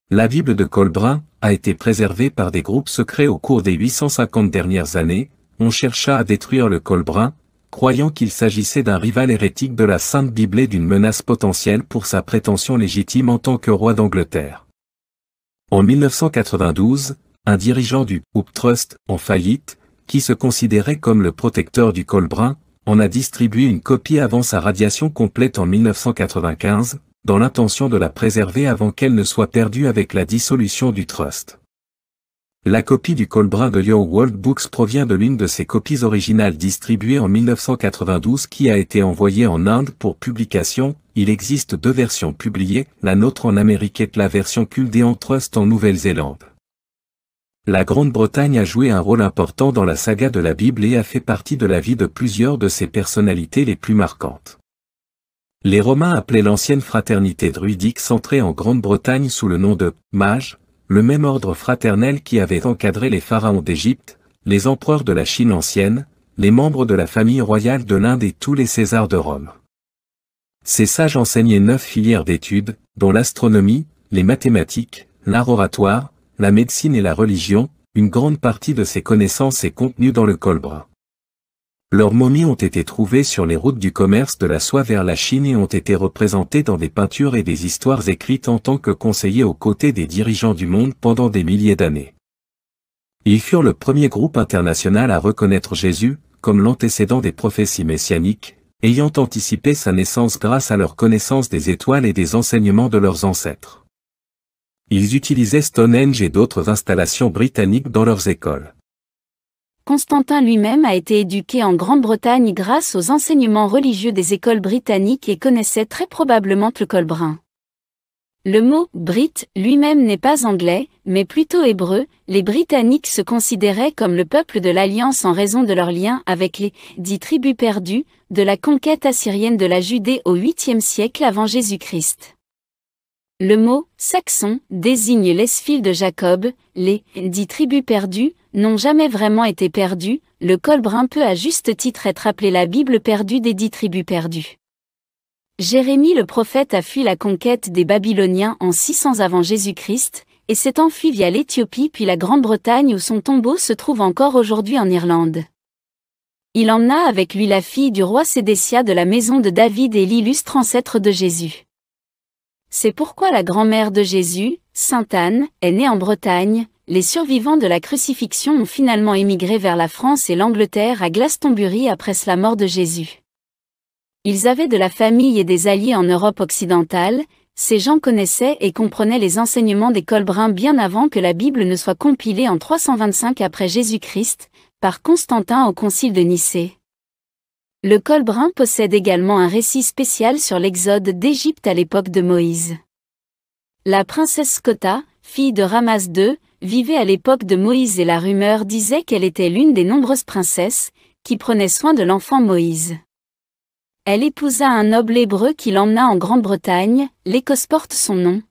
La Bible de Colbrun a été préservée par des groupes secrets au cours des 850 dernières années. On chercha à détruire le Colbrun, croyant qu'il s'agissait d'un rival hérétique de la Sainte Bible et d'une menace potentielle pour sa prétention légitime en tant que roi d'Angleterre. En 1992, un dirigeant du Hope Trust, en faillite, qui se considérait comme le protecteur du Colbrun, en a distribué une copie avant sa radiation complète en 1995, dans l'intention de la préserver avant qu'elle ne soit perdue avec la dissolution du Trust. La copie du Colbrun de Your World Books provient de l'une de ses copies originales distribuées en 1992 qui a été envoyée en Inde pour publication. Il existe deux versions publiées, la nôtre en Amérique et la version Culdean Trust en Nouvelle-Zélande. La Grande-Bretagne a joué un rôle important dans la saga de la Bible et a fait partie de la vie de plusieurs de ses personnalités les plus marquantes. Les Romains appelaient l'ancienne fraternité druidique centrée en Grande-Bretagne sous le nom de « mages », le même ordre fraternel qui avait encadré les pharaons d'Égypte, les empereurs de la Chine ancienne, les membres de la famille royale de l'Inde et tous les Césars de Rome. Ces sages enseignaient 9 filières d'études, dont l'astronomie, les mathématiques, l'art oratoire, la médecine et la religion. Une grande partie de ces connaissances est contenue dans le Colbrun. Leurs momies ont été trouvées sur les routes du commerce de la soie vers la Chine et ont été représentées dans des peintures et des histoires écrites en tant que conseillers aux côtés des dirigeants du monde pendant des milliers d'années. Ils furent le premier groupe international à reconnaître Jésus comme l'antécédent des prophéties messianiques, ayant anticipé sa naissance grâce à leur connaissance des étoiles et des enseignements de leurs ancêtres. Ils utilisaient Stonehenge et d'autres installations britanniques dans leurs écoles. Constantin lui-même a été éduqué en Grande-Bretagne grâce aux enseignements religieux des écoles britanniques et connaissait très probablement le Colbrun. Le mot « Brit » lui-même n'est pas anglais, mais plutôt hébreu. Les Britanniques se considéraient comme le peuple de l'Alliance en raison de leur lien avec les « 10 tribus perdues » de la conquête assyrienne de la Judée au 8e siècle avant Jésus-Christ. Le mot « saxon » désigne les fils de Jacob. Les « 10 tribus perdues » n'ont jamais vraiment été perdues. Le Colbrun peut à juste titre être appelé la Bible perdue des 10 tribus perdues. Jérémie le prophète a fui la conquête des Babyloniens en 600 avant Jésus-Christ, et s'est enfui via l'Éthiopie puis la Grande-Bretagne où son tombeau se trouve encore aujourd'hui en Irlande. Il emmena avec lui la fille du roi Sédécia de la maison de David et l'illustre ancêtre de Jésus. C'est pourquoi la grand-mère de Jésus, Sainte Anne, est née en Bretagne. Les survivants de la crucifixion ont finalement émigré vers la France et l'Angleterre à Glastonbury après la mort de Jésus. Ils avaient de la famille et des alliés en Europe occidentale. Ces gens connaissaient et comprenaient les enseignements des Colbrins bien avant que la Bible ne soit compilée en 325 après Jésus-Christ, par Constantin au concile de Nicée. Le Colbrun possède également un récit spécial sur l'exode d'Égypte à l'époque de Moïse. La princesse Scota, fille de Ramas II, vivait à l'époque de Moïse et la rumeur disait qu'elle était l'une des nombreuses princesses qui prenaient soin de l'enfant Moïse. Elle épousa un noble hébreu qui l'emmena en Grande-Bretagne. L'Écosse porte son nom,